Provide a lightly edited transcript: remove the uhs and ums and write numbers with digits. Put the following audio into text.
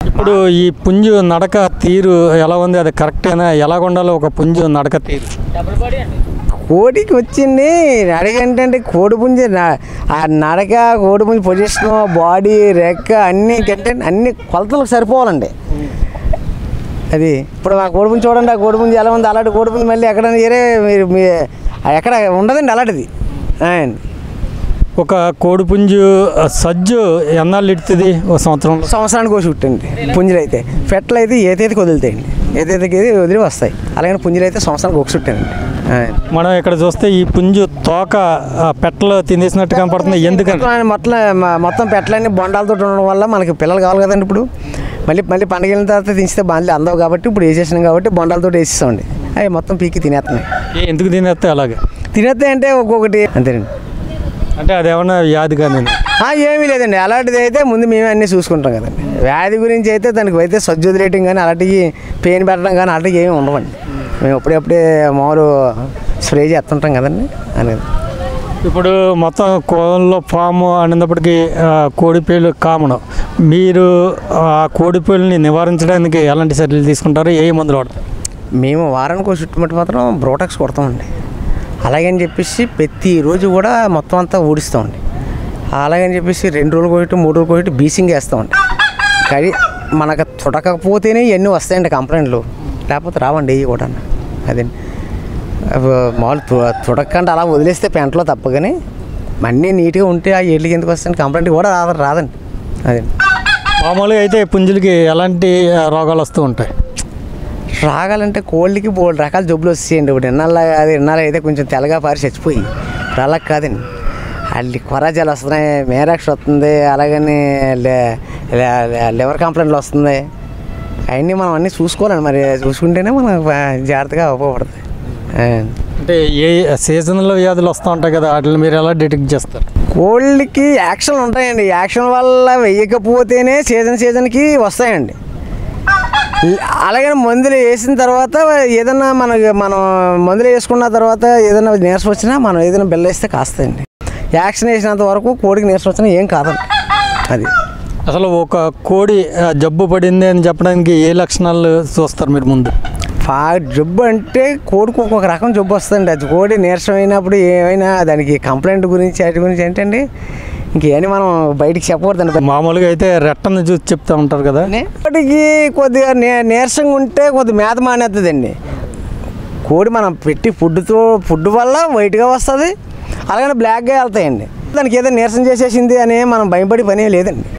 ఇప్పుడు ఈ పుంజు నడక తీరు ఎలా ఉంది? అది కరెక్టేనా? ఎలా ఉండాలి ఒక పుంజు నడక తీరు? కోడికి వచ్చింది నడక ఏంటంటే కోడి పుంజు ఆ నడక, కోడి పుంజు పొజిషన్, బాడీ, రెక్క అన్నీ కంటే అన్ని కొలతలకు సరిపోవాలండి. అది ఇప్పుడు ఆ కోడి పుంజు చూడండి, ఆ కోడి పుంజు ఎలా ఉంది, అలాంటి కోడి పుంజు మళ్ళీ ఎక్కడ వేరే మీరు ఎక్కడ ఉండదండి అలాంటిది. ఒక కోడిపుంజు సజ్జు ఎన్నాళ్ళు ఇడుతుంది? ఒక సంవత్సరానికి కోసి పుట్టండి. పుంజులు అయితే పెట్టలు అయితే ఏదైతే వదులుతాయండి, ఏదైతే వదిలి వస్తాయి. అలాగే పుంజులు అయితే సంవత్సరానికి ఒక చుట్టానండి. మనం ఇక్కడ చూస్తే ఈ పుంజు తోక పెట్టలు తినేసినట్టు కనపడుతుంది. ఎందుకంటే మొత్తం పెట్టలన్నీ బొండాలతో ఉండడం వల్ల మనకి పిల్లలు కావాలి కదండి. ఇప్పుడు మళ్ళీ పండుగ వెళ్ళిన తర్వాత తించితే బాగా అందవు కాబట్టి ఇప్పుడు వేసేసినాం కాబట్టి బొండాలతో వేసేస్తామండి. అవి మొత్తం పీకి తినేస్తున్నాయి. ఎందుకు తినేస్తాయి? అలాగే తినేస్తాయి అంటే ఒక్కొక్కటి అంతేనండి. అంటే అదేమన్నా వ్యాధి కానీ? ఏమీ లేదండి. అలాంటిది అయితే ముందు మేమే అన్నీ చూసుకుంటాం కదండి. వ్యాధి గురించి అయితే దానికి అయితే సజ్జు వదిలేయటం కానీ అలాంటివి పెయిన్ పెట్టడం కానీ అలాంటివి ఏమి ఉండవండి. మేము ఎప్పుడప్పుడే మామూలు స్ప్రే చేస్తుంటాం కదండి అనేది. ఇప్పుడు మొత్తం కోళ్ళ ఫాము అనేటప్పటికీ కోడిపేలు కామన్. మీరు ఆ కోడిపేలుని నివారించడానికి ఎలాంటి చర్యలు తీసుకుంటారు? ఏ మందులు వాడతారు? మేము వారానికి చుట్టుముట్టు మాత్రం బ్రోటాక్స్ కొడతామండి. అలాగని చెప్పేసి ప్రతిరోజు కూడా మొత్తం అంతా ఊడిస్తామండి. అలాగని చెప్పేసి 2 రోజులు కోయటం 3 రోజులు కోయటం బీసింగ్ వేస్తామండి. కానీ మనకు చుడకపోతేనే ఇవన్నీ వస్తాయండి కంప్లైంట్లు, లేకపోతే రావండి ఇవి కూడా. అదండి మామూలు చుడకంటే అలా వదిలేస్తే పెంటలో తప్పగానే అన్నీ నీట్గా ఉంటే ఆ ఏళ్ళకి ఎందుకు వస్తాయండి కంప్లైంట్ కూడా రాదండి. అదండి మామూలుగా అయితే పుంజులకి ఎలాంటి రోగాలు వస్తూ ఉంటాయి? రాగాలంటే కోళ్ళకి బోల్డ్ రకాల జబ్బులు వస్తాయండి. ఇప్పుడు ఇన్నాళ్ళు అయితే కొంచెం తెల్లగా పారి చచ్చిపోయి ఇప్పుడు అలా కాదండి. వాళ్ళు కొరాజాలు వస్తున్నాయి, మేరాక్ష వస్తుంది, అలాగని లివర్ కంప్లైంట్లు వస్తుంది. అవన్నీ మనం అన్నీ చూసుకోవాలండి. మరి చూసుకుంటేనే మనం జాగ్రత్తగా అవ్వకూడదు. అంటే ఏ సీజన్లో వ్యాధులు వస్తూ ఉంటాయి కదా, వాటిని మీరు ఎలా డిటెక్ట్ చేస్తారు? కోళ్ళకి యాక్షన్లు ఉంటాయండి. యాక్షన్ వల్ల వేయకపోతేనే సీజన్కి వస్తాయండి. అలాగే మందులు వేసిన తర్వాత ఏదన్నా మనం మందులు వేసుకున్న తర్వాత ఏదైనా నీరసం వచ్చినా మనం ఏదైనా బిల్ల వేస్తే కాస్తాయండి. యాక్షన్ వేసినంత వరకు కోడికి నీరసం వచ్చినా ఏం కాదండి. అది అసలు ఒక కోడి జబ్బు పడింది అని చెప్పడానికి ఏ లక్షణాలు చూస్తారు మీరు ముందు? జబ్బు అంటే కోడికి ఒక్కొక్క రకం జబ్బు వస్తుందండి. అది కోడి నీరసం అయినప్పుడు ఏమైనా దానికి కంప్లైంట్ గురించి వాటి గురించి ఏంటండి ఇంకేమీ మనం బయటికి చెప్పకూడదండి. మామూలుగా అయితే రెట్టను చూసి చెప్తూ ఉంటారు కదా. ఇప్పటికీ కొద్దిగా నీరసంగా ఉంటే కొద్దిగా మేత మానేస్తుందండి. కోడి మనం పెట్టి ఫుడ్ వల్ల వైట్గా వస్తుంది, అలాగే బ్లాక్గా వెళ్తాయండి. దానికి ఏదో నీరసం చేసేసింది అని మనం భయపడి పని లేదండి.